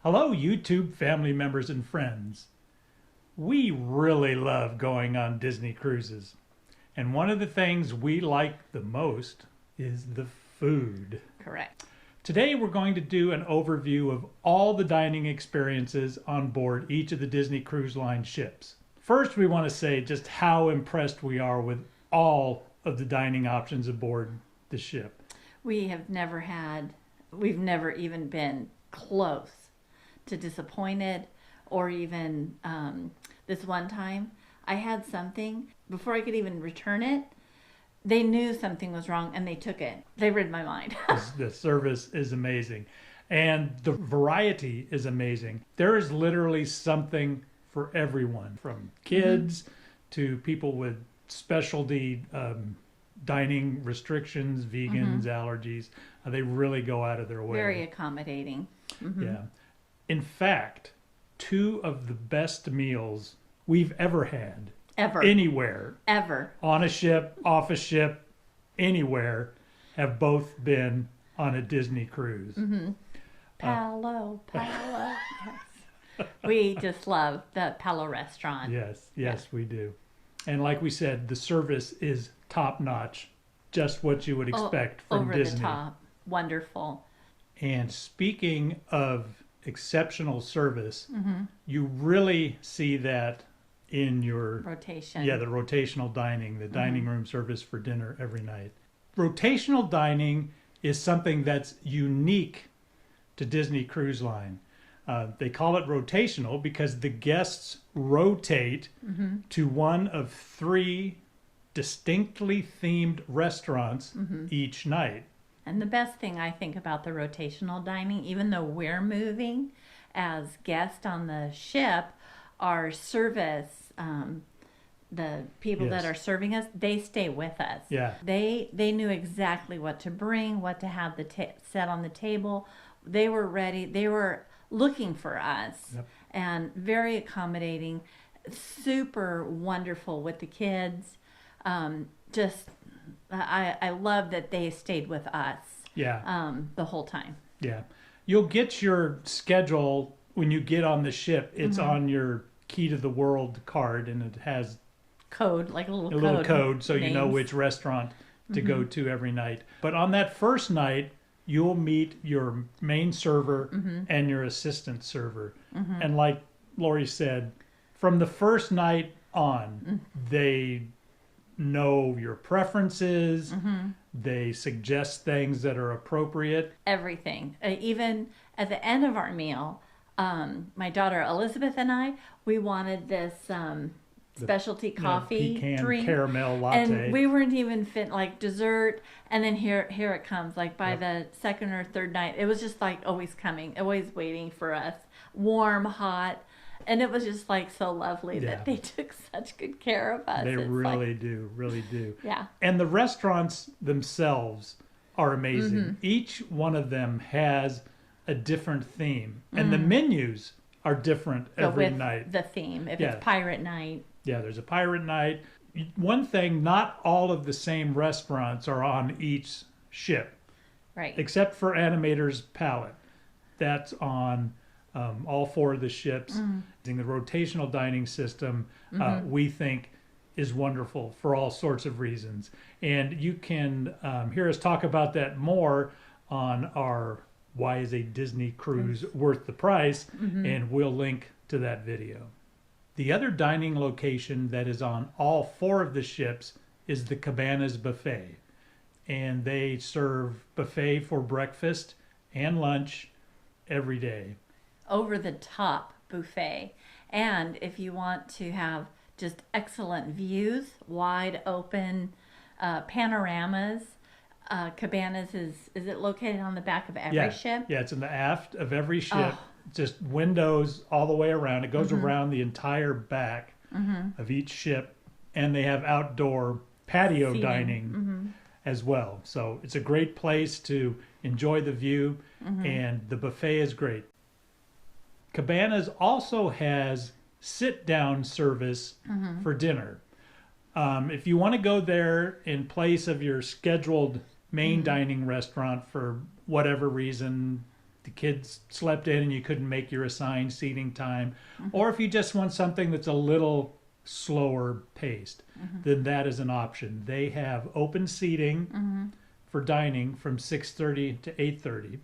Hello, YouTube family members and friends. We really love going on Disney cruises. And one of the things we like the most is the food. Correct. Today we're going to do an overview of all the dining experiences on board each of the Disney Cruise Line ships. First, we want to say just how impressed we are with all of the dining options aboard the ship. We've never even been close to disappointed, or even this one time I had something, before I could even return it, they knew something was wrong and they took it. They read my mind. The service is amazing. And the variety is amazing. There is literally something for everyone, from kids to people with specialty dining restrictions, vegans, allergies. They really go out of their way. Very accommodating. Yeah. In fact, two of the best meals we've ever had. Ever. Anywhere. Ever. On a ship, off a ship, anywhere, have both been on a Disney cruise. Palo. Yes. We just love the Palo restaurant. Yes, we do. And like we said, the service is top notch. Just what you would expect from over Disney. The top. Wonderful. And speaking of exceptional service, you really see that in your rotation. Yeah, the rotational dining, the dining room service for dinner every night. Rotational dining is something that's unique to Disney Cruise Line. They call it rotational because the guests rotate to one of three distinctly themed restaurants each night. And the best thing I think about the rotational dining, even though we're moving as guests on the ship, our service, the people that are serving us, they stay with us. Yeah. They knew exactly what to bring, what to have set on the table. They were ready. They were looking for us, and very accommodating, super wonderful with the kids. I love that they stayed with us. Yeah. The whole time. Yeah. You'll get your schedule when you get on the ship. It's on your Key to the World card, and it has code, like a little code so you know which restaurant to go to every night. But on that first night, you'll meet your main server and your assistant server. And like Lori said, from the first night on, they know your preferences. They suggest things that are appropriate. Everything. Even at the end of our meal, my daughter Elizabeth and I, we wanted this specialty coffee pecan drink, caramel latte, and we weren't even fit like dessert. And then here it comes. Like by the second or third night, it was just like always coming, always waiting for us, warm, hot. And it was just like so lovely that they took such good care of us. They really do. Yeah. And the restaurants themselves are amazing. Each one of them has a different theme. And the menus are different every night. The theme. If it's pirate night. Yeah, there's a pirate night. One thing, not all of the same restaurants are on each ship. Right. Except for Animator's Palette. That's on all four of the ships. The rotational dining system, we think, is wonderful for all sorts of reasons. And you can hear us talk about that more on our Why is a Disney Cruise Worth the Price? And we'll link to that video. The other dining location that is on all four of the ships is the Cabanas buffet. And they serve buffet for breakfast and lunch every day. Over the top buffet. And if you want to have just excellent views, wide open panoramas, Cabanas is it located on the back of every ship? Yeah, it's in the aft of every ship. Just windows all the way around. It goes around the entire back of each ship, and they have outdoor patio dining as well. So it's a great place to enjoy the view, and the buffet is great. Cabanas also has sit-down service for dinner. If you want to go there in place of your scheduled main dining restaurant for whatever reason, the kids slept in and you couldn't make your assigned seating time, or if you just want something that's a little slower paced, then that is an option. They have open seating for dining from 6:30 to 8:30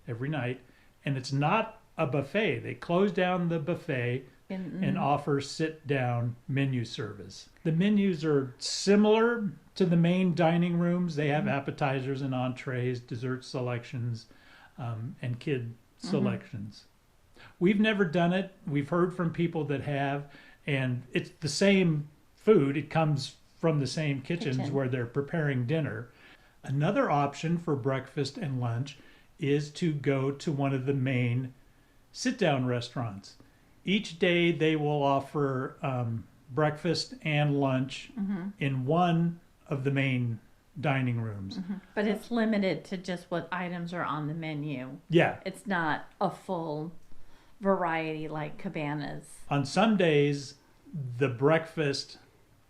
every night, and it's not a buffet. They close down the buffet and offer sit-down menu service. The menus are similar to the main dining rooms. They have appetizers and entrees, dessert selections, and kid selections. We've never done it. We've heard from people that have, and it's the same food. It comes from the same kitchens where they're preparing dinner. Another option for breakfast and lunch is to go to one of the main sit-down restaurants. Each day they will offer breakfast and lunch in one of the main dining rooms. But it's limited to just what items are on the menu. Yeah. It's not a full variety like Cabanas. On some days, the breakfast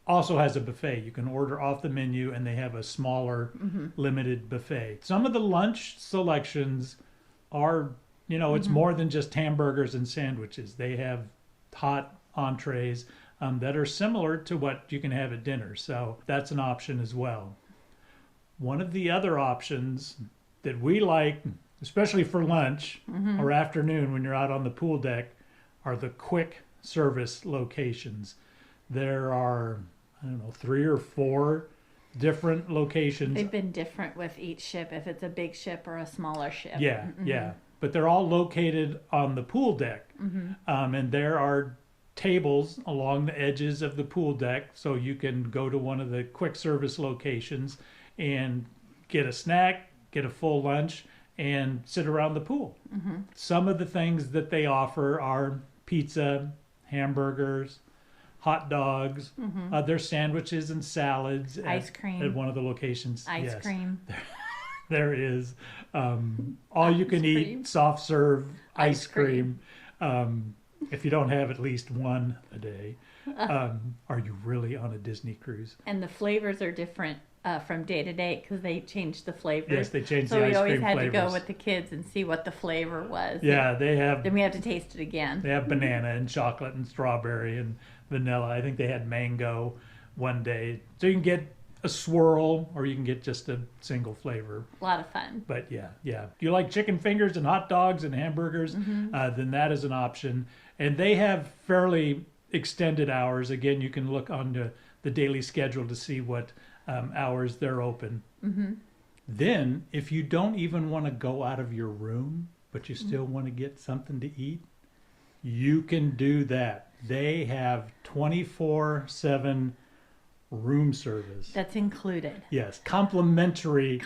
also has a buffet. You can order off the menu, and they have a smaller, limited buffet. Some of the lunch selections are, it's more than just hamburgers and sandwiches. They have hot entrees that are similar to what you can have at dinner. So that's an option as well. One of the other options that we like, especially for lunch or afternoon when you're out on the pool deck, are the quick service locations. There are, 3 or 4 different locations. They've been different with each ship, if it's a big ship or a smaller ship. Yeah. But they're all located on the pool deck. And there are tables along the edges of the pool deck, so you can go to one of the quick service locations and get a snack, get a full lunch, and sit around the pool. Some of the things that they offer are pizza, hamburgers, hot dogs, there's sandwiches and salads. Ice cream. At one of the locations. Ice cream. There is all you can eat soft serve ice cream. If you don't have at least one a day, are you really on a Disney cruise? And the flavors are different from day to day because they changed the flavors. Yes, they changed so the ice cream So we always had flavors. to go with the kids and see what the flavor was. Yeah, they have. Then we have to taste it again. They have banana and chocolate and strawberry and vanilla. I think they had mango one day. So you can get a swirl or you can get just a single flavor. A lot of fun. But yeah. If you like chicken fingers and hot dogs and hamburgers, then that is an option. And they have fairly extended hours. Again, you can look on the daily schedule to see what hours they're open. Then, if you don't even want to go out of your room, but you still want to get something to eat, you can do that. They have 24/7 room service. That's included. Yes, complimentary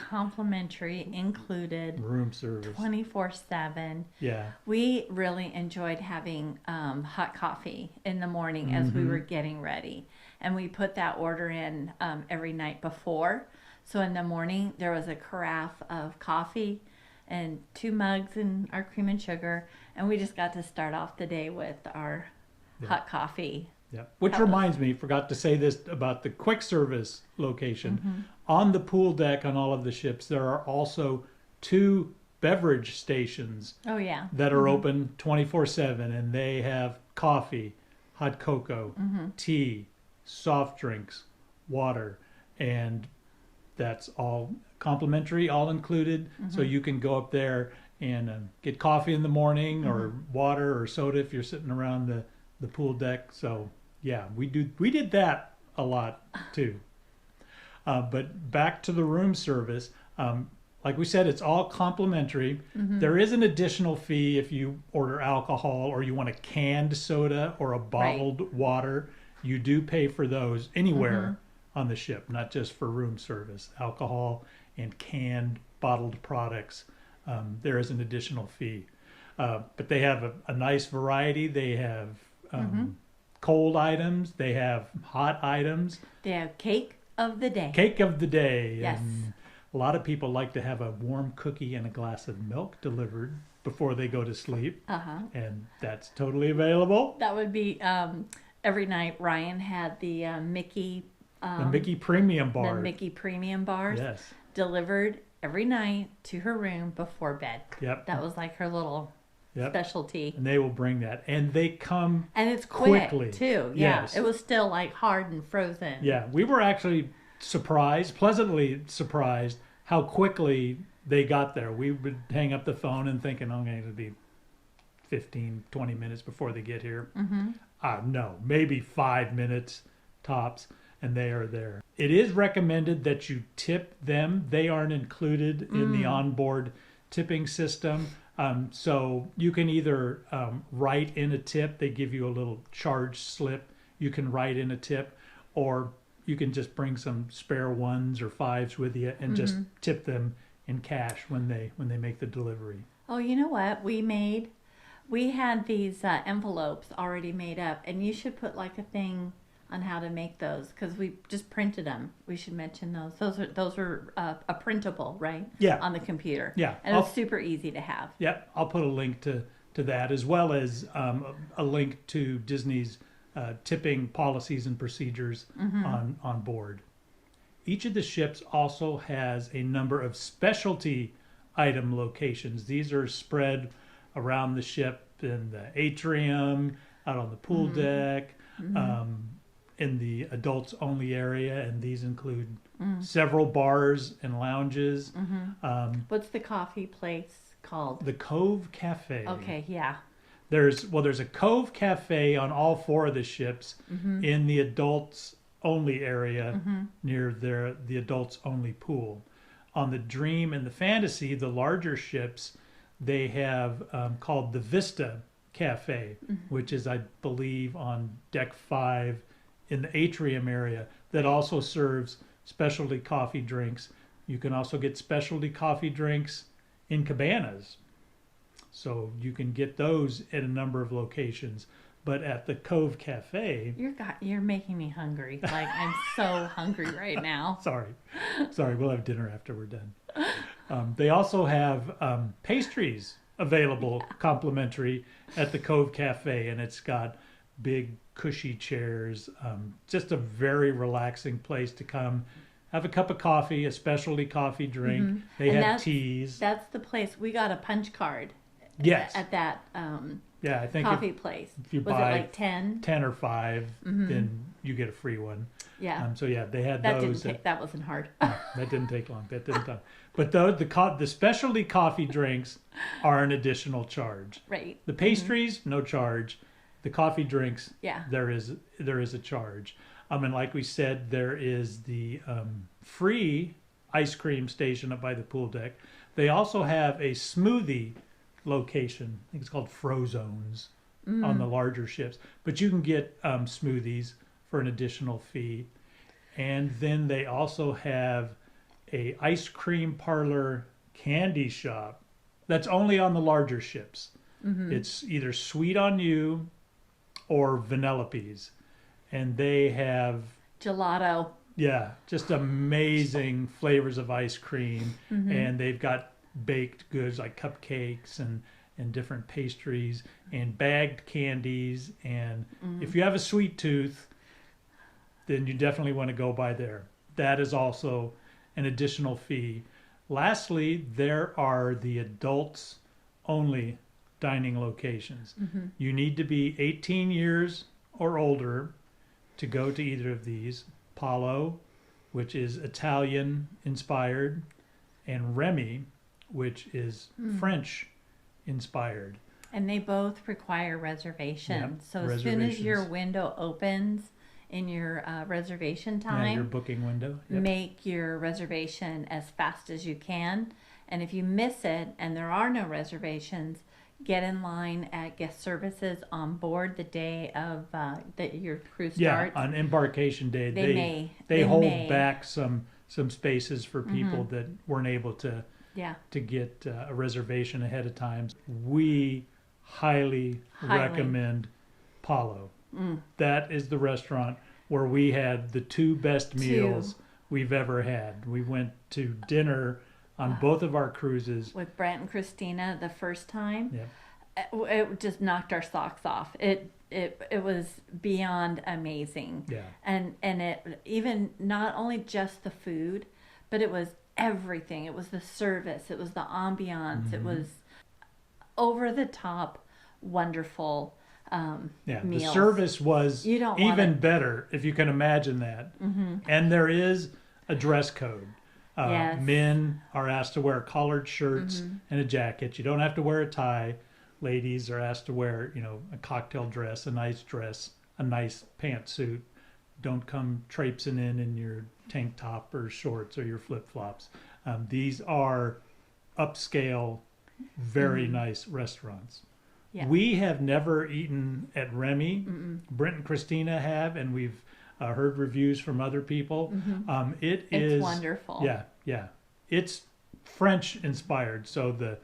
included. Room service. 24/7. Yeah. We really enjoyed having hot coffee in the morning as we were getting ready. And we put that order in every night before. So in the morning, there was a carafe of coffee and 2 mugs and our cream and sugar. And we just got to start off the day with our hot coffee. Yeah. Which reminds me, forgot to say this about the quick service location. On the pool deck on all of the ships, there are also 2 beverage stations that are open 24/7, and they have coffee, hot cocoa, tea, soft drinks, water, and that's all complimentary, all included. So you can go up there and get coffee in the morning or water or soda if you're sitting around the pool deck. So yeah, we did that a lot too. But back to the room service, like we said, it's all complimentary. There is an additional fee if you order alcohol or you want a canned soda or a bottled water. You do pay for those anywhere on the ship, not just for room service. Alcohol and canned bottled products, there is an additional fee. But they have a nice variety. They have cold items. They have hot items. They have cake of the day. Cake of the day. Yes. And a lot of people like to have a warm cookie and a glass of milk delivered before they go to sleep. And that's totally available. That would be every night. Ryan had the Mickey the Mickey Premium Bar. The Mickey Premium Bars Yes. delivered every night to her room before bed. Yep. That was like her little specialty. And they will bring that. And they come and it's quick quickly. too. Yeah. Yes. It was still like hard and frozen. Yeah. We were actually pleasantly surprised how quickly they got there. We would hang up the phone and thinking, okay, it'll be 15, 20 minutes before they get here. No, maybe 5 minutes tops, and they are there. It is recommended that you tip them. They aren't included in the onboard tipping system. So you can either write in a tip. They give you a little charge slip. You can write in a tip, or you can just bring some spare 1s or 5s with you and just tip them in cash when they make the delivery. Oh, you know what we had these envelopes already made up, and you should put like a thing on how to make those, because we just printed them. We should mention those. Those are a printable, right? Yeah. On the computer. Yeah. And it's super easy to have. Yep. I'll put a link to that, as well as a link to Disney's tipping policies and procedures on board. Each of the ships also has a number of specialty item locations. These are spread around the ship, in the atrium, out on the pool deck, in the adults only area, and these include several bars and lounges. What's the coffee place called? The Cove Cafe. Okay, yeah. There's a Cove Cafe on all 4 of the ships in the adults only area near the adults only pool. On the Dream and the Fantasy, the larger ships, they have called the Vista Cafe, which is, I believe, on deck 5 in the atrium area, that also serves specialty coffee drinks. You can also get specialty coffee drinks in Cabanas. So you can get those at a number of locations. But at the Cove Cafe... You're making me hungry. Like, I'm so hungry right now. Sorry, we'll have dinner after we're done. They also have pastries available complimentary at the Cove Cafe, and it's got big cushy chairs. Just a very relaxing place to come, have a cup of coffee, a specialty coffee drink. They have teas. That's the place. We got a punch card. Yes. At that yeah, I think coffee place. If you was buy it like 10? 10 or 5, then you get a free one. Yeah. So yeah, they had that those. That wasn't hard. No, that didn't take long. But the specialty coffee drinks are an additional charge. Right. The pastries, no charge. The coffee drinks, yeah, there is a charge. And like we said, there is the free ice cream station up by the pool deck. They also have a smoothie location. I think it's called Frozones on the larger ships. But you can get smoothies for an additional fee. And then they also have a ice cream parlor candy shop that's only on the larger ships. It's either Sweet on You or Vanellope's. And they have... gelato. Yeah, just amazing flavors of ice cream. And they've got baked goods like cupcakes and different pastries and bagged candies. And if you have a sweet tooth, then you definitely want to go by there. That is also an additional fee. Lastly, there are the adults only dining locations. You need to be 18 years or older to go to either of these. Palo, which is Italian inspired, and Remy, which is French inspired. And they both require reservations. Yep, so as soon as your window opens in your reservation time, your booking window, make your reservation as fast as you can. And if you miss it and there are no reservations, get in line at guest services on board the day of that your cruise starts. Yeah, on embarkation day, they hold back some spaces for people that weren't able to get a reservation ahead of time. We highly recommend Palo. That is the restaurant where we had the 2 best meals we've ever had. We went to dinner on both of our cruises with Brent and Christina the first time. Yeah. It just knocked our socks off. It was beyond amazing. Yeah. And it even not only just the food, but it was everything. It was the service. It was the ambiance. It was over the top, wonderful meals. The service was You don't even better, if you can imagine that. And there is a dress code. Yes. Men are asked to wear collared shirts and a jacket. You don't have to wear a tie. Ladies are asked to wear, a cocktail dress, a nice pantsuit. Don't come traipsing in your tank top or shorts or your flip-flops. These are upscale, very nice restaurants. Yeah. We have never eaten at Remy. Brent and Christina have, and we've heard reviews from other people. It's wonderful. Yeah. It's French inspired, so the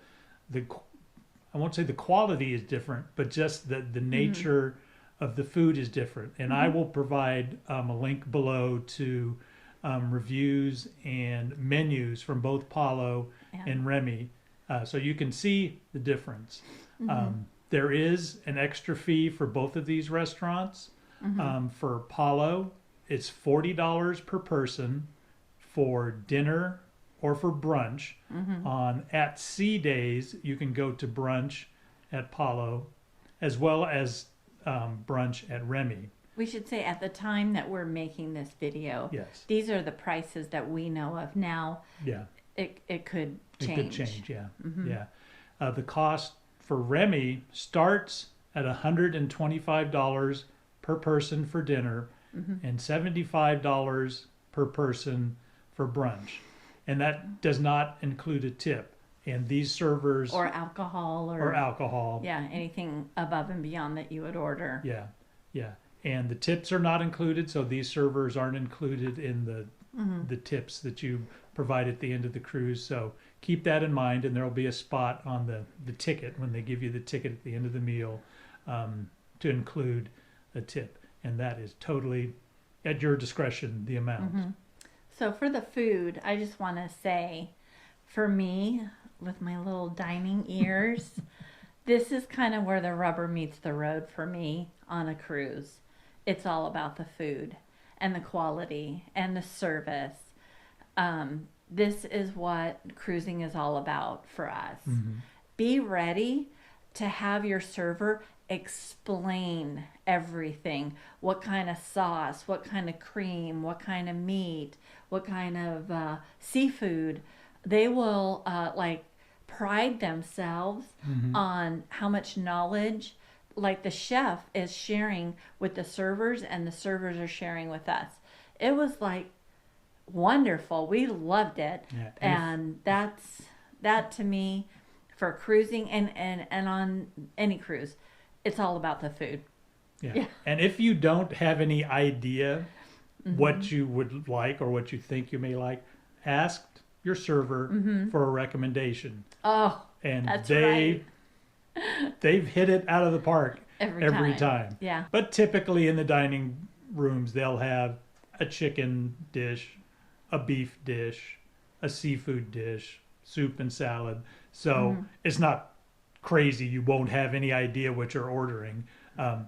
I won't say the quality is different, but just the nature of the food is different. And I will provide a link below to reviews and menus from both Palo and Remy, so you can see the difference. There is an extra fee for both of these restaurants. For Palo, it's $40 per person for dinner or for brunch. On at sea days, you can go to brunch at Palo, as well as brunch at Remy. We should say at the time that we're making this video, Yes. these are the prices that we know of now. Yeah. It could change. It could change, yeah. The cost for Remy starts at $125 per person for dinner and $75 per person for brunch. And that does not include a tip. And these servers... Or alcohol. Or alcohol. Yeah, anything above and beyond that you would order. Yeah. And the tips are not included, so these servers aren't included in the tips that you provide at the end of the cruise. So keep that in mind, and there will be a spot on the ticket when they give you the ticket at the end of the meal to include a tip. And that is totally at your discretion, the amount. So for the food, I just want to say, for me, with my little dining ears, this is kind of where the rubber meets the road for me on a cruise. It's all about the food and the quality and the service. This is what cruising is all about for us. Be ready to have your server explain everything. What kind of sauce, what kind of cream, what kind of meat, what kind of seafood. They will pride themselves on how much knowledge the chef is sharing with the servers, and the servers are sharing with us. It was wonderful. We loved it. Yeah. And that to me, for cruising and on any cruise, it's all about the food. Yeah. And if you don't have any idea what you would like or what you think you may like, ask your server for a recommendation. Oh, and that's right. They've hit it out of the park every time. Yeah. But typically in the dining rooms, they'll have a chicken dish, a beef dish, a seafood dish, soup and salad. So it's not crazy. You won't have any idea what you're ordering.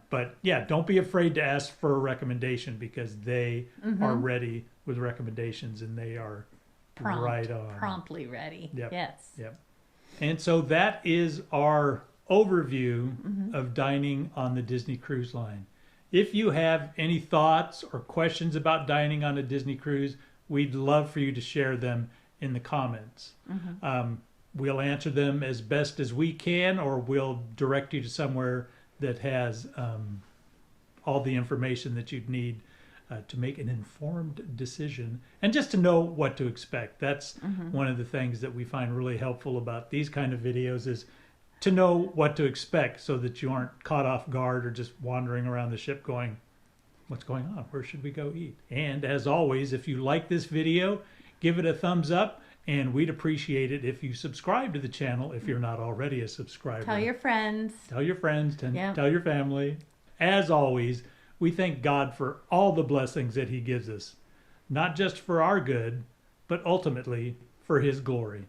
But yeah, don't be afraid to ask for a recommendation, because they are ready with recommendations, and they are right on. Promptly ready. Yep. Yes. Yep. And so that is our overview of dining on the Disney Cruise Line. If you have any thoughts or questions about dining on a Disney cruise, we'd love for you to share them in the comments. We'll answer them as best as we can, or we'll direct you to somewhere that has all the information that you'd need to make an informed decision, and just to know what to expect. That's one of the things that we find really helpful about these kind of videos, is to know what to expect, so that you aren't caught off guard or just wandering around the ship going, what's going on? Where should we go eat? And as always, if you like this video, give it a thumbs up, and we'd appreciate it if you subscribe to the channel if you're not already a subscriber. Tell your friends. Tell your friends, tell your family. As always, we thank God for all the blessings that he gives us, not just for our good, but ultimately for his glory.